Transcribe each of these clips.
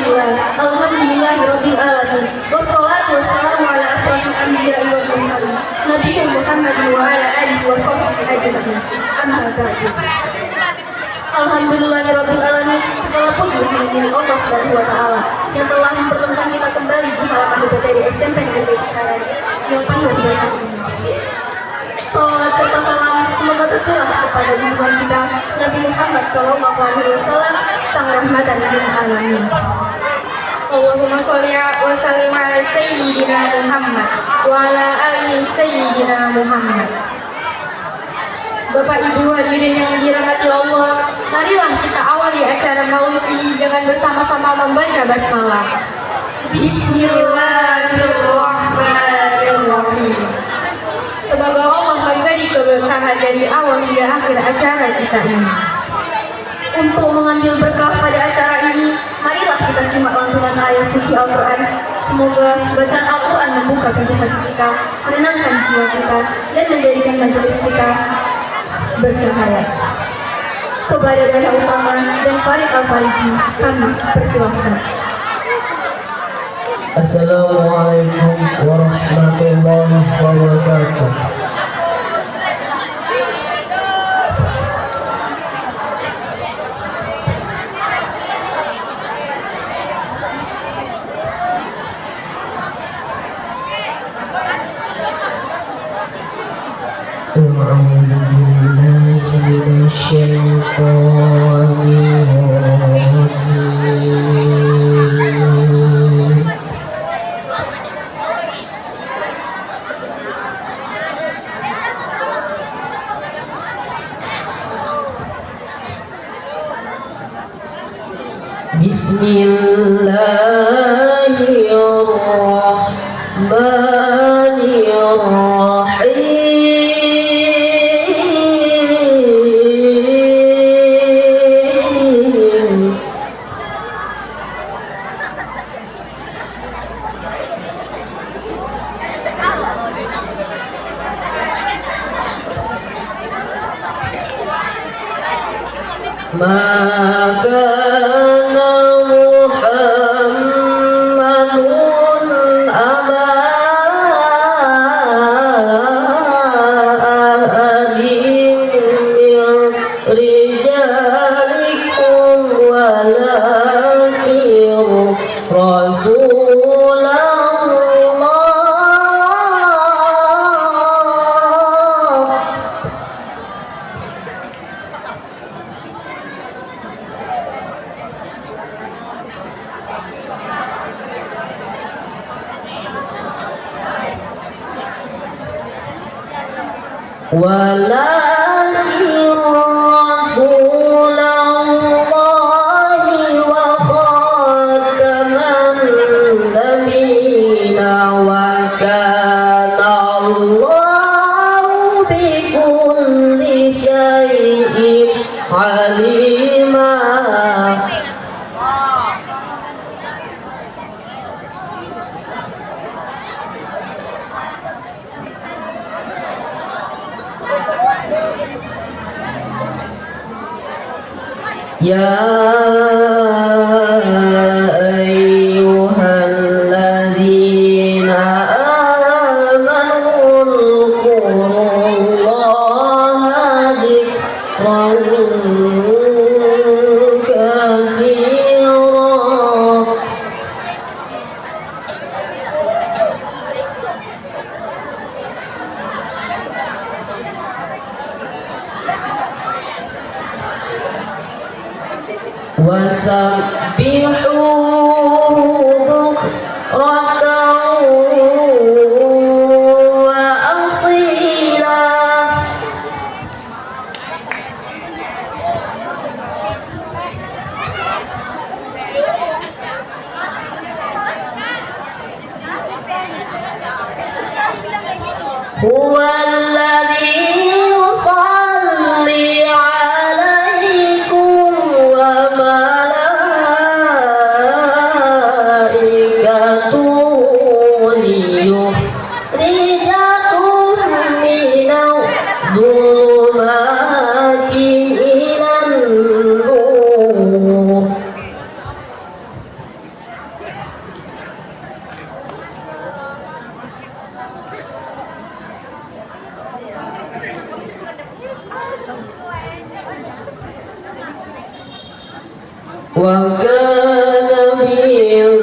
Alhamdulillahirabbil alamin. Wassalatu wassalamu ala asrofil anbiya'i wal mursalin. Nabiyyi Muhammadin wa ala alihi wa sahbihi ajma'in. Amma ba'du. Alhamdulillahirabbil alamin. Segala puji milik Allah Subhanahu wa taala yang telah mempertemukan kita kembali di halaman BPTD SMP Negeri Sarani yang penuh dengan ini. Salawat serta salam semoga tercurah kepada junjungan kita Nabi Muhammad SAW, sang rahmatan lil alamin. Allahumma sholli wa sallim ala sayyidina Muhammad wa ala ali sayyidina Muhammad. Bapak Ibu hadirin yang dirahmati Allah, marilah kita awali acara Maulid ini dengan bersama-sama membaca basmalah. Bismillahirrahmanirrahim. Semoga Allah memberi keberkahan dari awal hingga akhir acara kita ini. Untuk mengambil berkah pada acara ini, marilah kita simak lantunan ayat suci Al-Quran. Semoga bacaan Al-Quran membuka pintu hati kita, menenangkan jiwa kita, dan menjadikan majelis kita bercahaya. Kepada Dana Utama dan Farid Al-Fariji, kami persilahkan. Assalamualaikum warahmatullahi wabarakatuh. Ya ayyuhalladzina amanu dzkurullaha dzikran katsira. Wasabbihuhu bukratan wa asila. Huwallazi yusalli alaikum wa malaikatuhu liyukhrijakum minadh dhulumati ilan nur. وكان بالمؤمنين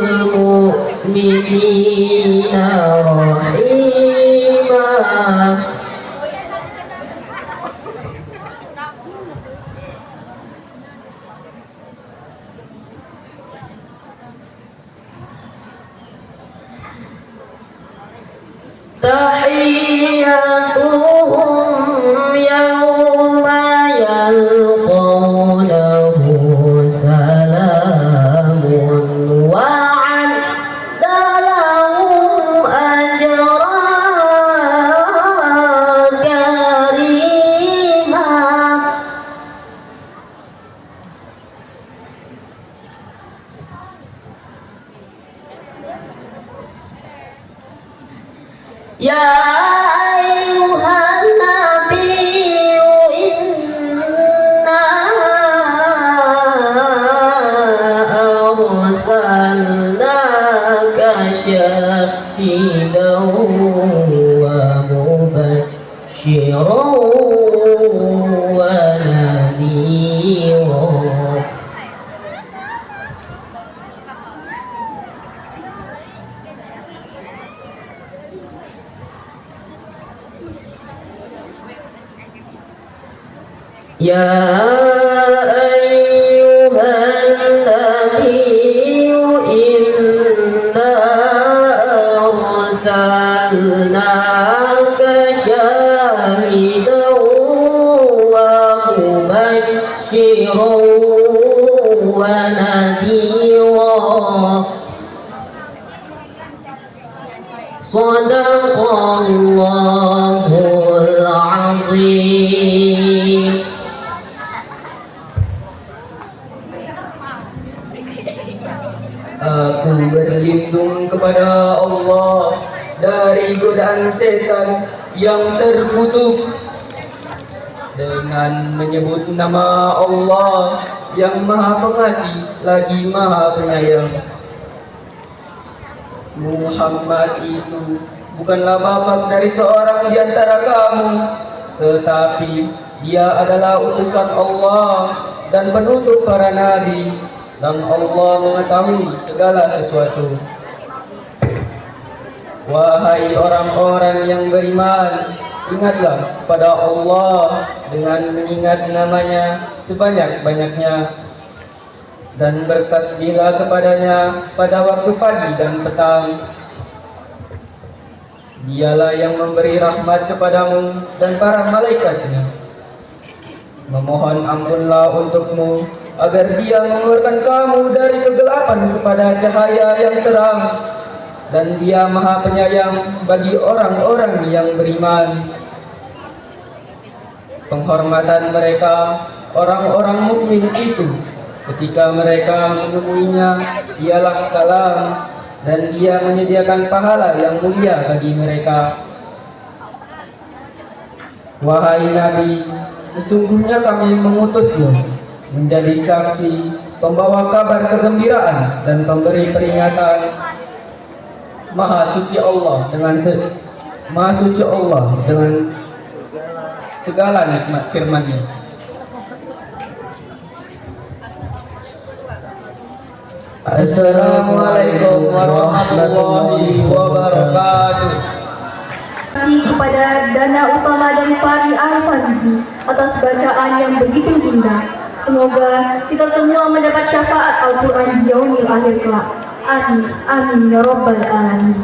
رحيما تحياتهم يوم يلقونه سلام وعد لهم أجرا كريما يا أيها النبي إنا أرسلناك شاهدا ومبشرا ونذيرا يا أيها النبي إنا أرسلناك شاهدا ومبشرا ونذيرا صدق الله العظيم. Aku berlindung kepada Allah dari godaan setan yang terkutuk dengan menyebut nama Allah yang Maha Pengasih lagi Maha Penyayang. Muhammad itu bukanlah bapa dari seorang di antara kamu, tetapi dia adalah utusan Allah dan penutup para nabi, dan Allah mengetahui segala sesuatu. Wahai orang-orang yang beriman, ingatlah kepada Allah dengan mengingat namanya sebanyak-banyaknya, dan bertasbihlah kepadanya pada waktu pagi dan petang. Dialah yang memberi rahmat kepadamu dan para malaikatnya. Memohon ampunlah untukmu agar dia mengeluarkan kamu dari kegelapan kepada cahaya yang terang, dan dia Maha Penyayang bagi orang-orang yang beriman. Penghormatan mereka orang-orang mukmin itu ketika mereka menemuinya ialah salam, dan dia menyediakan pahala yang mulia bagi mereka. Wahai Nabi, sesungguhnya kami mengutusmu menjadi saksi, pembawa kabar kegembiraan dan pemberi peringatan. Maha suci Allah dengan segala nikmat firman-Nya. Assalamualaikum warahmatullahi wabarakatuh. Terima kasih kepada Dana Utama dan Fari Al-Farizi atas bacaan yang begitu indah. Semoga kita semua mendapat syafaat Al-Quran di yaumil akhir kelak. Amin, amin ya rabbal alamin.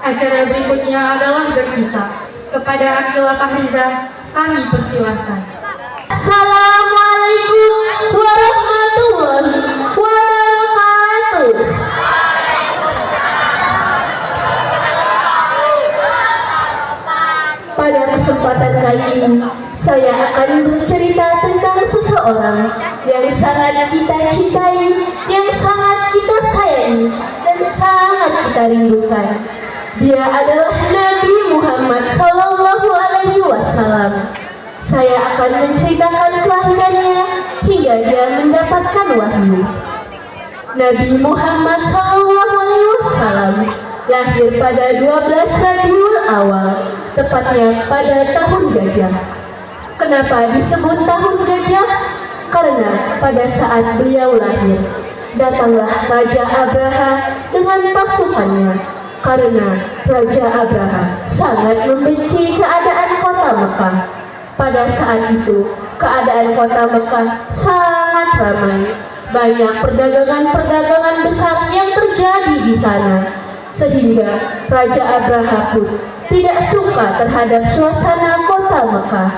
Acara berikutnya adalah berkisah. Kepada Akila Fahriza, kami persilahkan. Assalamualaikum warahmatullahi wabarakatuh. Pada kesempatan kali ini, saya akan bercerita tentang seseorang yang sangat kita cintai, yang sangat kita sayangi, dan sangat kita rindukan. Dia adalah Nabi Muhammad SAW. Saya akan menceritakan kelahirannya hingga dia mendapatkan wahyu. Nabi Muhammad SAW lahir pada 12 Rabiul Awal, tepatnya pada tahun gajah. Kenapa disebut tahun gajah? Karena pada saat beliau lahir. Datanglah Raja Abraha dengan pasukannya, karena Raja Abraha sangat membenci keadaan kota Mekah. Pada saat itu, keadaan kota Mekah sangat ramai. Banyak perdagangan-perdagangan besar yang terjadi di sana, sehingga Raja Abraha pun tidak suka terhadap suasana kota Mekah.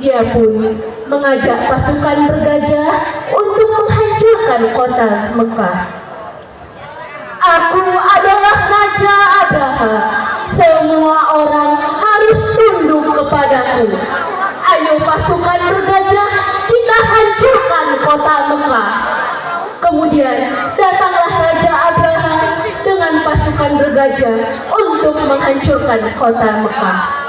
Dia pun mengajak pasukan bergajah untuk menghancurkan kota Mekah. Aku adalah Raja Abraha. Semua orang harus tunduk kepadaku. Ayo pasukan bergajah, kita hancurkan kota Mekah. Kemudian datanglah Raja Abraha dengan pasukan bergajah untuk menghancurkan kota Mekah.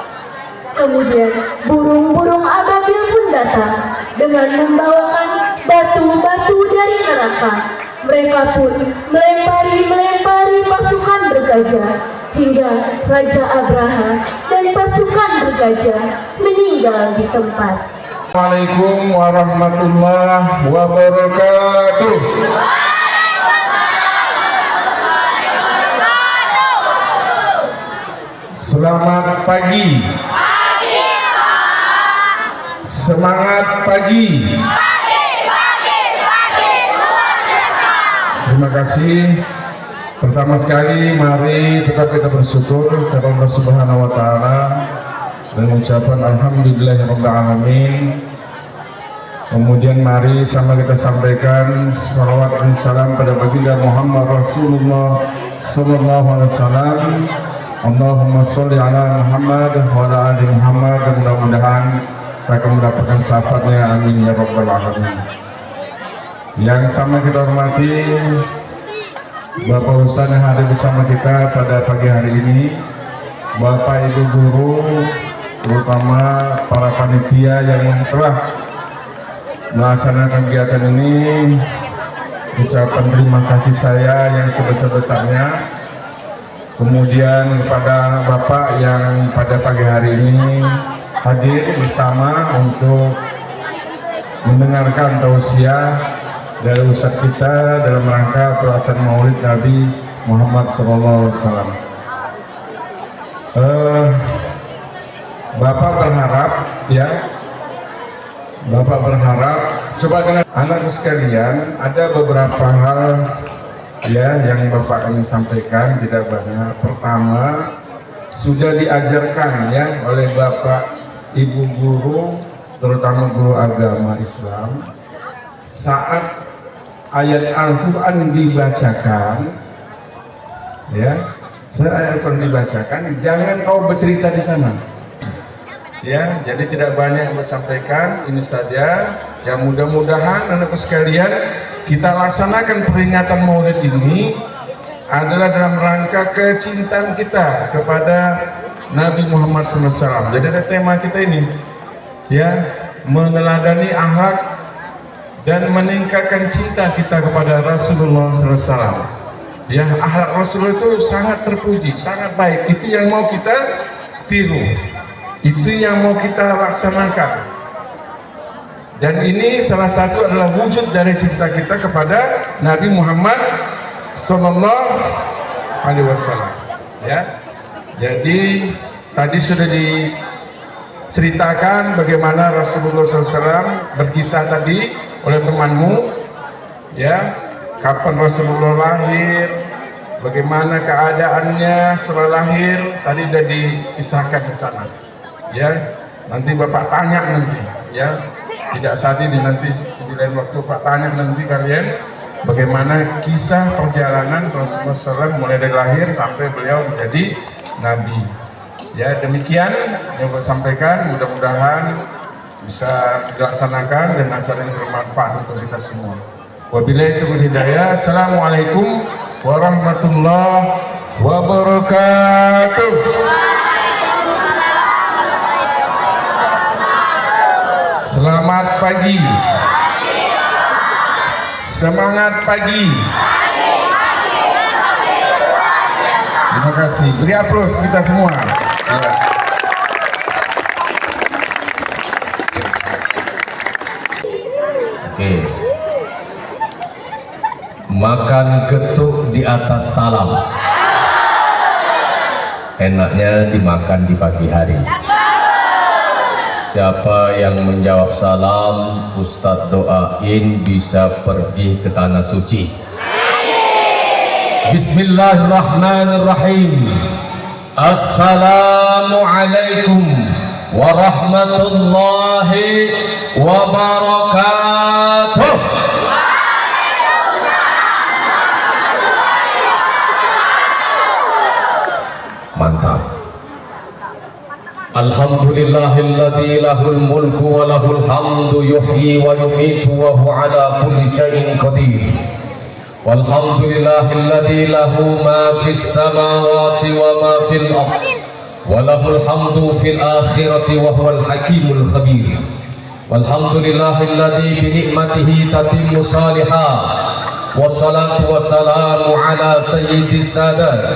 Kemudian burung-burung ababil pun datang dengan membawakan batu-batu dari neraka. Mereka pun melempari pasukan bergajah hingga Raja Abraha dan pasukan bergajah meninggal di tempat. Assalamualaikum warahmatullahi wabarakatuh. Selamat pagi. Semangat pagi. Terima kasih. Pertama sekali, mari tetap kita bersyukur kepada Allah Subhanahu wa Ta'ala dengan ucapan alhamdulillahirabbil alamin. Kemudian mari sama kita sampaikan salawat dan salam pada baginda Muhammad Rasulullah sallallahu alaihi wasallam. Allahumma sholli ala Muhammad wa ala ali Muhammad. Dan mudah-mudahan kita akan mendapatkan syafaatnya, amin ya rabbal alamin. Yang sama kita hormati Bapak Ustaz yang hadir bersama kita pada pagi hari ini, Bapak Ibu guru, terutama para panitia yang telah melaksanakan kegiatan ini, ucapan terima kasih saya yang sebesar-besarnya. Kemudian kepada Bapak yang pada pagi hari ini hadir bersama untuk mendengarkan tausiah dari Ustaz kita dalam rangka pelaksanaan Maulid Nabi Muhammad SAW. Bapak berharap coba dengan anak sekalian ada beberapa hal ya yang Bapak ingin sampaikan, tidak banyak. Pertama, sudah diajarkan ya oleh Bapak Ibu guru, terutama guru agama Islam, saat ayat Al-Quran dibacakan, ya, saat ayat Al-Quran dibacakan, jangan kau bercerita di sana. Ya, jadi tidak banyak yang bersampaikan, ini saja. Yang mudah-mudahan anakku sekalian, kita laksanakan peringatan Maulid ini adalah dalam rangka kecintaan kita kepada Nabi Muhammad SAW. Jadi ada tema kita ini, ya, meneladani akhlak dan meningkatkan cinta kita kepada Rasulullah SAW. Ya, akhlak Rasulullah itu sangat terpuji, sangat baik. Itu yang mau kita tiru, itu yang mau kita laksanakan. Dan ini salah satu adalah wujud dari cinta kita kepada Nabi Muhammad Sallallahu Alaihi Wasallam. Ya, jadi tadi sudah diceritakan bagaimana Rasulullah SAW berkisah tadi oleh temanmu, ya, kapan Rasulullah lahir, bagaimana keadaannya setelah lahir, tadi sudah dikisahkan di sana. Ya, nanti Bapak tanya nanti, ya, tidak saat ini, nanti di lain waktu Pak tanya nanti kalian bagaimana kisah perjalanan Rasulullah SAW mulai dari lahir sampai beliau menjadi Nabi. Ya, demikian yang saya sampaikan, mudah-mudahan bisa dilaksanakan dan acara yang bermanfaat untuk kita semua. Wabillahi taufiq hidayah. Assalamualaikum warahmatullahi wabarakatuh. Selamat pagi. Semangat pagi. Terima kasih. Beri aplaus kita semua. Ya. Oke. makan getuk di atas salam. Enaknya dimakan di pagi hari. Siapa yang menjawab salam, Ustadz doain bisa pergi ke tanah suci. Bismillahirrahmanirrahim. Assalamualaikum warahmatullahi wabarakatuh. Mantap. Alhamdulillahilladzi lahul mulku wa lahul hamdu yuhyi wa yumiitu wa huwa ala kulli syai'in qadir. Walhamdulillahilladzi lahu ma fis samawati wa ma fil ardh wa lahul hamdu fil akhirati wa huwal hakimul khabir. Walhamdulillahilladzi bi ni'matihi tatimmu shalihat. Wassalatu wassalamu ala sayyidis sadat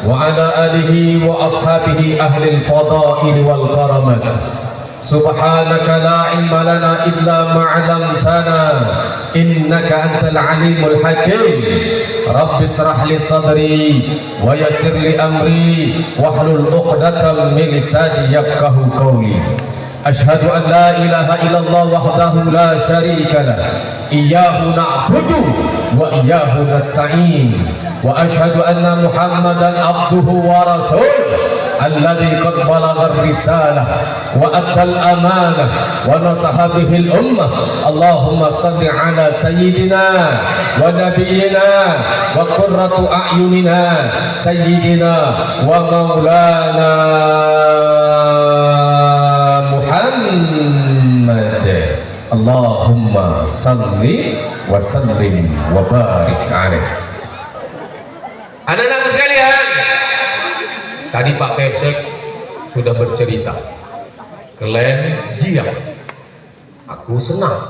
wa ala alihi wa ashabihi ahlil fadail wal karamat. Subhanaka la ilma lana illa ma 'allamtana innaka antal alimul hakim. Rabbi israh li sadri wa yassir li amri wahlul 'uqdatam min lisani yafqahu qawli. Ashhadu an la ilaha illallah wahdahu la syarika lah. Iyyahu na'budu wa iyyahu nasta'in. Wa ashhadu anna Muhammadan abduhu wa rasuluh alladzi qad balagha ar-risalah wa adda al-amanah wa nasaha bihi al-ummah. Allahumma shalli ala sayyidina wa nabiyyina wa qurratu a'yunina sayyidina wa maulana Muhammad. Allahumma salli wa sallim wa barik alaihi. Anak-anakku sekalian, tadi Pak Kepsek sudah bercerita. Kalian diam. Aku senang.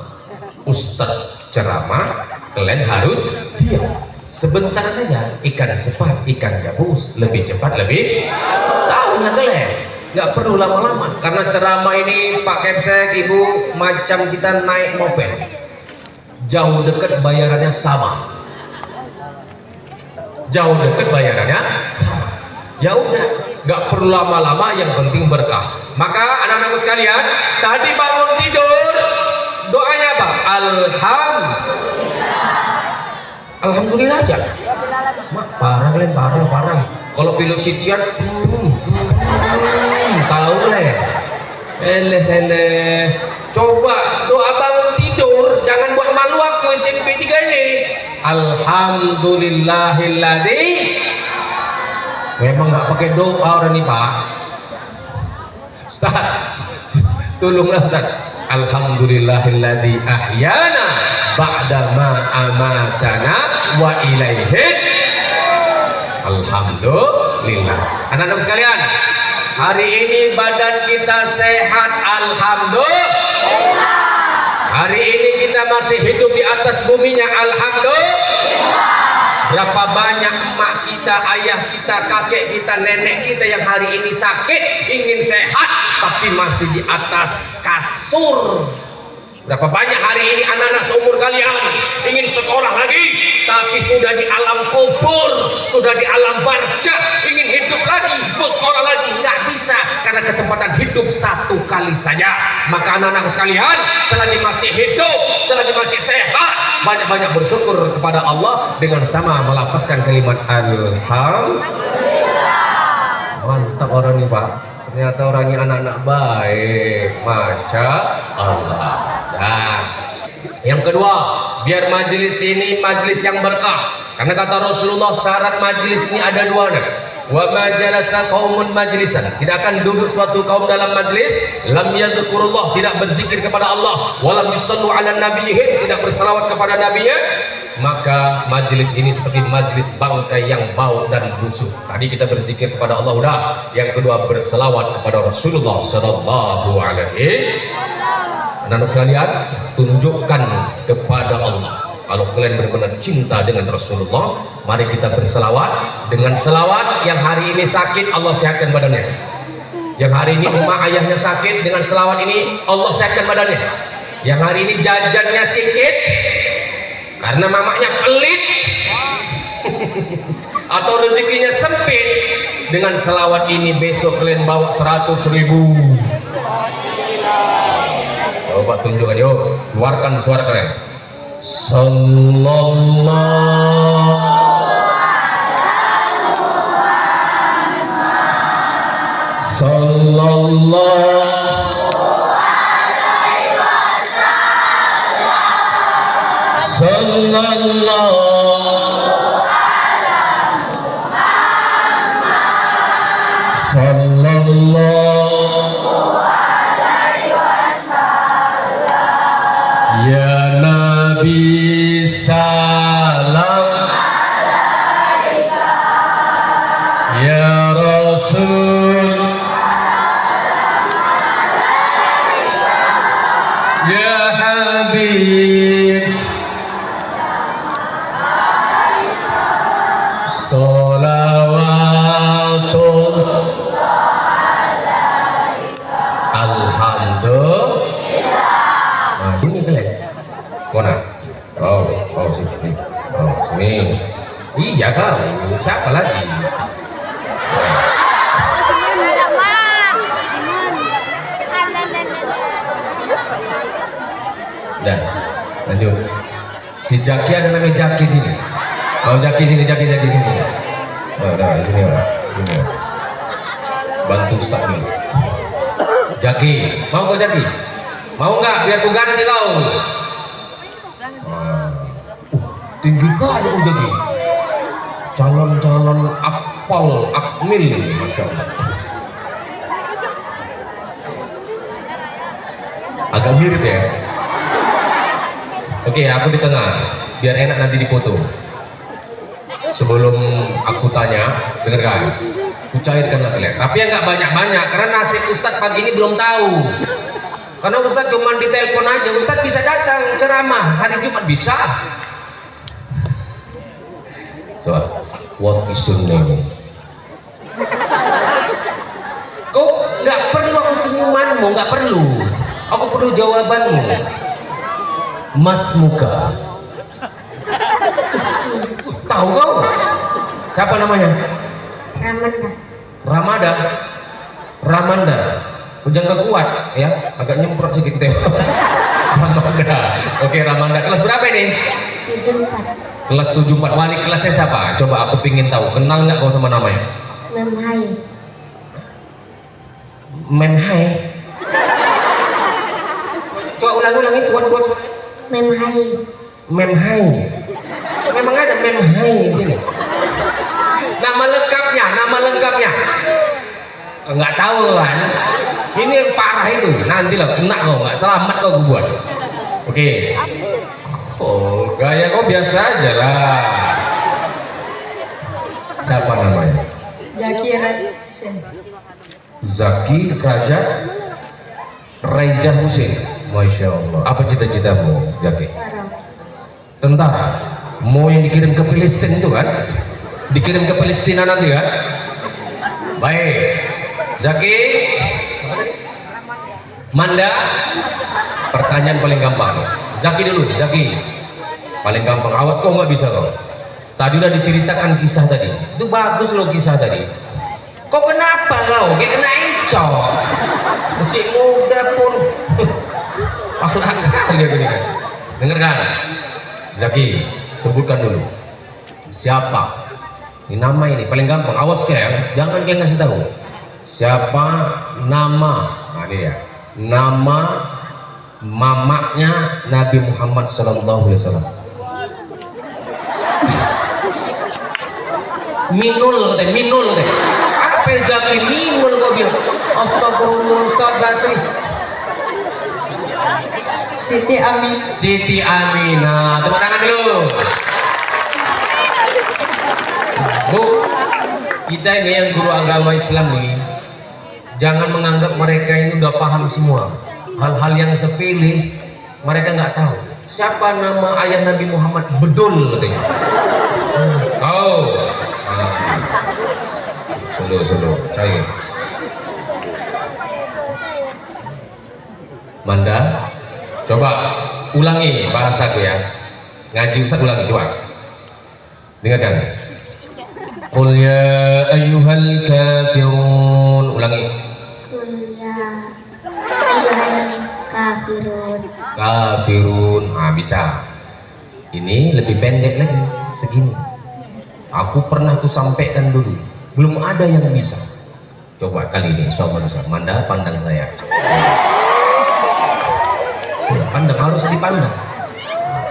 Ustadz ceramah, kalian harus diam. Sebentar saja, ikan sepat, ikan gabus, lebih cepat, lebih tahunya kalian. Gak perlu lama-lama, karena ceramah ini Pak Kepsek, Ibu, macam kita naik moped. Jauh dekat bayarannya sama. Jauh dekat bayarannya sama. Ya udah, nggak perlu lama-lama, yang penting berkah. Maka anak-anakku sekalian, tadi bangun tidur, doanya apa? Alhamdulillah aja. Mak, parah kalian, parah. Kalau pilositian, tahu leh. Coba doa bangun tidur, jangan buat malu aku SMP 3 ini. Alhamdulillahilladzi. Memang nggak pakai doa orang ini Pak. Ustaz, tolonglah Ustaz. Alhamdulillahilladzi ahyana ba'da ma amatana wa ilaihi. Alhamdulillah. Anak-anak sekalian, hari ini badan kita sehat, alhamdulillah. Hari ini kita masih hidup di atas buminya, alhamdulillah. Berapa banyak emak kita, ayah kita, kakek kita, nenek kita yang hari ini sakit, ingin sehat, tapi masih di atas kasur. Berapa banyak hari ini anak-anak seumur kalian ingin sekolah lagi, tapi sudah di alam kubur, sudah di alam barzakh, ingin hidup lagi, mau sekolah lagi, nggak bisa karena kesempatan hidup satu kali saja. Maka anak-anak sekalian, selagi masih hidup, selagi masih sehat, banyak-banyak bersyukur kepada Allah dengan sama melafazkan kalimat alhamdulillah. Mantap orang ini Pak. Ternyata orangnya anak-anak baik, masya Allah. Nah, yang kedua, biar majelis ini majelis yang berkah. Karena kata Rasulullah, syarat majelis ini ada dua. Wa ma jalasa qaumun majlisan, tidak akan duduk suatu kaum dalam majelis lam yadhkurullah, tidak berzikir kepada Allah, walam yusallu ala nabiyihim, tidak berselawat kepada nabinya, maka majelis ini seperti majelis bangkai yang bau dan busuk. Tadi kita berzikir kepada Allah udah, yang kedua berselawat kepada Rasulullah sallallahu alaihi. Anak-anak sekalian, tunjukkan kepada Allah kalau kalian benar-benar cinta dengan Rasulullah, mari kita berselawat. Dengan selawat, yang hari ini sakit Allah sehatkan badannya, yang hari ini emak ayahnya sakit, dengan selawat ini Allah sehatkan badannya. Yang hari ini jajannya sedikit karena mamanya pelit, atau rezekinya sempit, dengan selawat ini besok kalian bawa 100.000. Coba tunjukkan, yuk keluarkan suara kalian. Sallallahu ya Nabi salam, ya Rasul, ya Habib, salawatun alhamdulillah. Nah, ini kalian mana? Oh sini. Oh sini. Iya kau, siapa lagi? Dah, lanjut. Si Jaki ada namanya Jaki sini. Oh Jaki sini. Oh, dah, sini orang. Sini. Bantu Ustaz dulu. Jaki, mau kau Jaki? Mau nggak? Biar ku ganti kau. Tinggi kali kau Jaki. Calon akpal, akmil, masya Allah. Agak mirip ya. Oke, aku di tengah, biar enak nanti dipoto. Sebelum aku tanya, dengarkan, aku cairkanlah kalian. Tapi yang nggak banyak-banyak, karena nasib Ustadz pagi ini belum tahu. Karena Ustadz cuma ditelepon aja, Ustadz bisa datang ceramah hari Jumat bisa. So, what is your name? Kau nggak perlu aku senyumanmu, nggak perlu. Aku perlu jawabanmu. Mas Muka. Tahu kau? Siapa namanya? Ramanda. Jangan kuat ya, agak nyemprot sedikit ya. Ramanda. Oke, Ramanda. Kelas berapa ini? 74. Kelas 74. Wali kelasnya siapa? Coba aku pingin tahu. Kenal nggak kau sama namanya? Memhai. Coba ulang-ulangi kuat-kuat. Memhai. Memang ada Memhai di sini. Nama lengkapnya. Enggak tahu kan. Ini yang parah itu. Nanti lah kena kau, enggak selamat kau buat. Oke. Oh, gaya kau biasa aja lah. Siapa namanya? Zaki Raja Hussein. Masya Allah. Apa cita-citamu, Zaki? Tentara. Mau yang dikirim ke Palestina itu kan? Dikirim ke Palestina nanti kan? Baik. Zaki. Manda. Pertanyaan paling gampang. Zaki dulu, Zaki. Paling gampang. Awas kau nggak bisa kau. Tadi udah diceritakan kisah tadi. Itu bagus loh kisah tadi. Kok kenapa kau? Kayak kena encok. Masih muda pun. Pahlan kali aku ini kan. Dengarkan. Zaki, sebutkan dulu. Siapa? Ini nama ini paling gampang. Awas kayak, jangan kayak ngasih tahu. Siapa nama? Nah ini ya. Nama mamaknya Nabi Muhammad SAW. Minul katanya. Apa Zaki Minul kau bilang? Astagfirullah, Ustaz Basri. Siti Aminah. Tepuk tangan dulu. Bu, kita ini yang guru agama Islam nih, jangan menganggap mereka ini udah paham semua. Hal-hal yang sepele mereka nggak tahu. Siapa nama ayah Nabi Muhammad? Bedul katanya. Oh, slow, cair. Manda, coba ulangi bahasaku ya. Ngaji Ustaz ulangi coba. Dengarkan. Qul ya ayyuhal kafirun. Ulangi. Kuliah ayyuhal kafirun. Kafirun. Ah, bisa. Ini lebih pendek lagi, segini. Aku pernah ku sampaikan dulu, belum ada yang bisa. Coba kali ini, soal manusia, Manda pandang saya. Pandang, harus dipandang.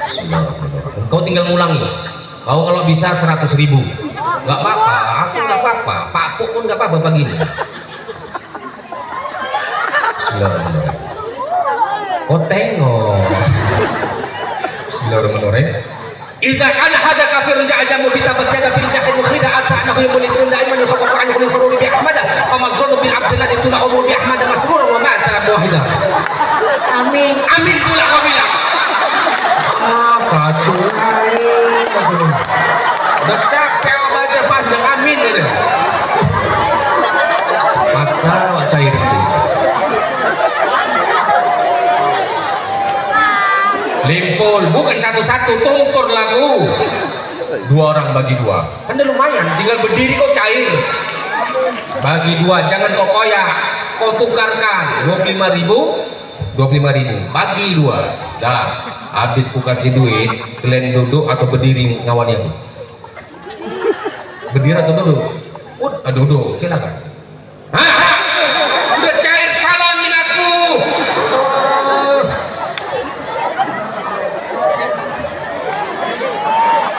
Bismillahirrahmanirrahim. Kau tinggal ngulangi. Kau kalau bisa 100.000, nggak apa-apa. Aku nggak apa-apa. Pak Puk pun nggak apa-apa begini. Bismillahirrahmanirrahim. Kau tengok. Bismillahirrahmanirrahim. Idza kana hada kafirun ja'ajamu bi tabassada fil jahil mukhrida ata'nahu yulisun daiman yukhaffafu anhu min sururi bi ahmad wa mazlum bil abdillah tula umur bi ahmad masrura wa ma'tara wahida. Amin. Amin pula kau bilang. Ah, kacau. Udah capek baca panjang amin ini. Paksa cair itu. Limpul, bukan satu-satu, tungkur lagu. 2 orang bagi 2. Kan udah lumayan, tinggal berdiri kau cair. Bagi 2, jangan kau koyak. Kau tukarkan 25.000, 25.000. Bagi 2. Dah, habis ku kasih duit, kalian duduk atau berdiri ngawani aku. Berdiri atau duduk? Duduk, silakan. Udah cair, salamin aku.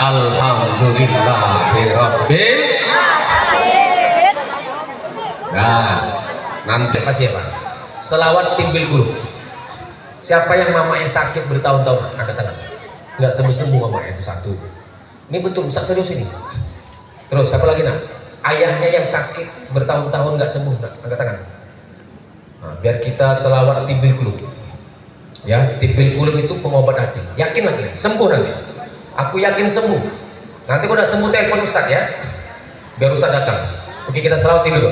Alhamdulillahirabbil. Nah, nanti apa siapa? Selawat timbil guru. Siapa yang mamanya sakit bertahun-tahun? Angkat tangan. Nggak sembuh-sembuh mamanya itu satu. Ini betul, serius ini. Terus siapa lagi nak? Ayahnya yang sakit bertahun-tahun nggak sembuh, nak? Angkat tangan. Nah, biar kita selawat timbil guru. Ya, timbil guru itu pengobat hati. Yakin lagi, sembuh nanti. Aku yakin sembuh. Nanti kau udah sembuh telepon Ustaz ya. Biar Ustaz datang. Oke, kita selawatin dulu.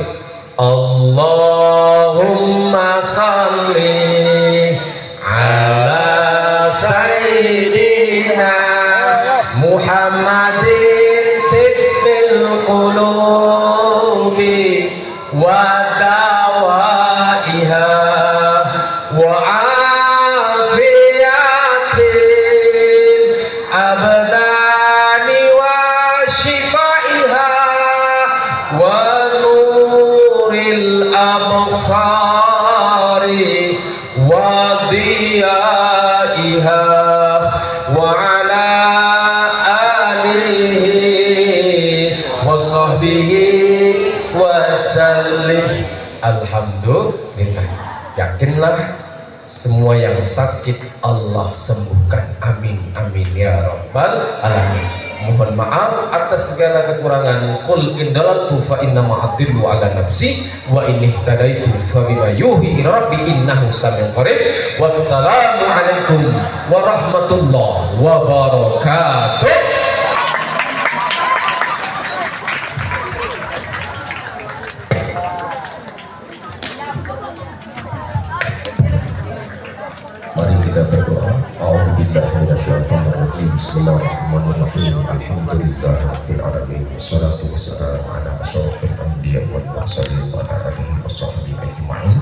Allahumma salli ala sayyidina Muhammadin tibbil qulubi wa dawaiha wa abdani wa shifaiha wa nuril absari wa diyaiha wa ala alihi wa sahbihi wa sallim. Alhamdulillah. Yakinlah semua yang sakit Allah sembuhkan. Amin amin ya rabbal alamin. Mohon maaf atas segala kekurangan. Qul indalatu fa inna ma'adillu ala nafsi wa inni tadaitu fa bima yuhi rabbi innahu sami'un qarib. Wassalamu alaikum warahmatullahi wabarakatuh. Mari kita berdoa. A'udzubillahi minasyaitonirrajim. Bismillahirrahmanirrahim. Alhamdulillahirabbil alamin. Wassalatu wassalamu ala asyrofil anbiya'i wal mursalin wa ala alihi washabbihi ajma'in.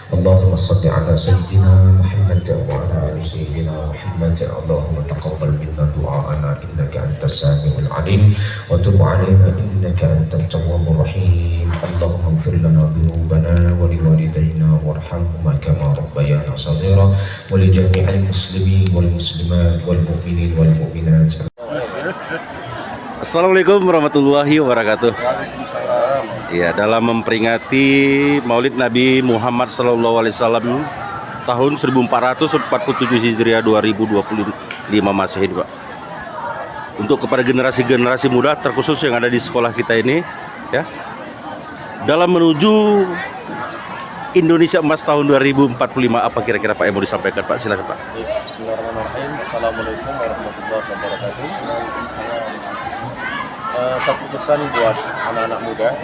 Allahumma shalli ala sayyidina Muhammad wa ala ali sayyidina Muhammad. Allahumma taqabbal minna du'ana innaka antas samiul alim wa tub 'alaina innaka antat tawwabur rahim. Allahumma ighfir lana dhunubana wa liwalidayna warhamhuma kama rabbayana shaghira wa li jami'il muslimin wal muslimat wal mu'minin wal mu'minat. Assalamualaikum warahmatullahi wabarakatuh. Ya, dalam memperingati Maulid Nabi Muhammad SAW tahun 1447 Hijriah 2025 Masehi, Pak. Untuk kepada generasi-generasi muda terkhusus yang ada di sekolah kita ini, ya, dalam menuju Indonesia Emas tahun 2045, apa kira-kira Pak yang mau disampaikan, Pak? Silakan, Pak. Bismillahirrahmanirrahim. Assalamualaikum warahmatullahi wabarakatuh. Satu pesan buat anak-anak muda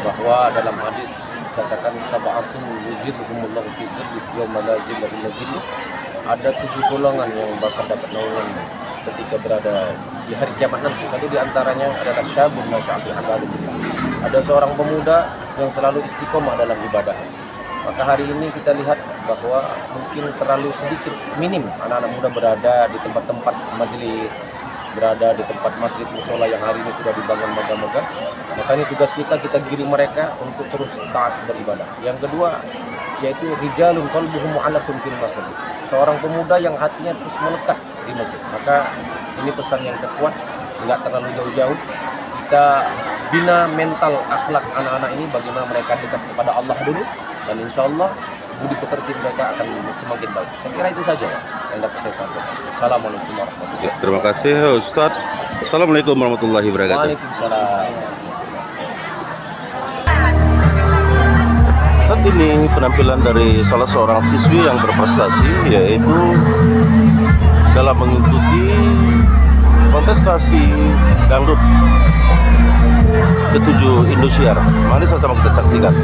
bahwa dalam hadis katakan sab'atun yuzilluhumullahu fi zillihi yauma la zilla illa zilluh. Ada 7 golongan yang bakal dapat naungan ketika berada di hari kiamat nanti. Satu di antaranya adalah syabun nasya'afi ibadatillah. Ada seorang pemuda yang selalu istiqomah dalam ibadah. Maka hari ini kita lihat bahwa mungkin terlalu sedikit, minim anak-anak muda berada di tempat-tempat majelis, berada di tempat masjid musola yang hari ini sudah dibangun megah-megah. Maka ini tugas kita giring mereka untuk terus taat beribadah. Yang kedua yaitu rijalun qalbuhum mu'allatun fil masjid. Seorang pemuda yang hatinya terus melekat di masjid. Maka ini pesan yang terkuat, enggak terlalu jauh-jauh. Kita bina mental akhlak anak-anak ini bagaimana mereka dekat kepada Allah dulu, dan insya Allah budi pekerti mereka akan semakin baik. Saya kira itu saja yang dapat saya sampaikan. Assalamualaikum warahmatullahi wabarakatuh. Ya, terima kasih Ustadz. Assalamualaikum warahmatullahi wabarakatuh. Waalaikumsalam. Saat ini penampilan dari salah seorang siswi yang berprestasi, yaitu dalam mengikuti kontestasi dangdut ke-7 Indosiar. Mari sama-sama kita saksikan.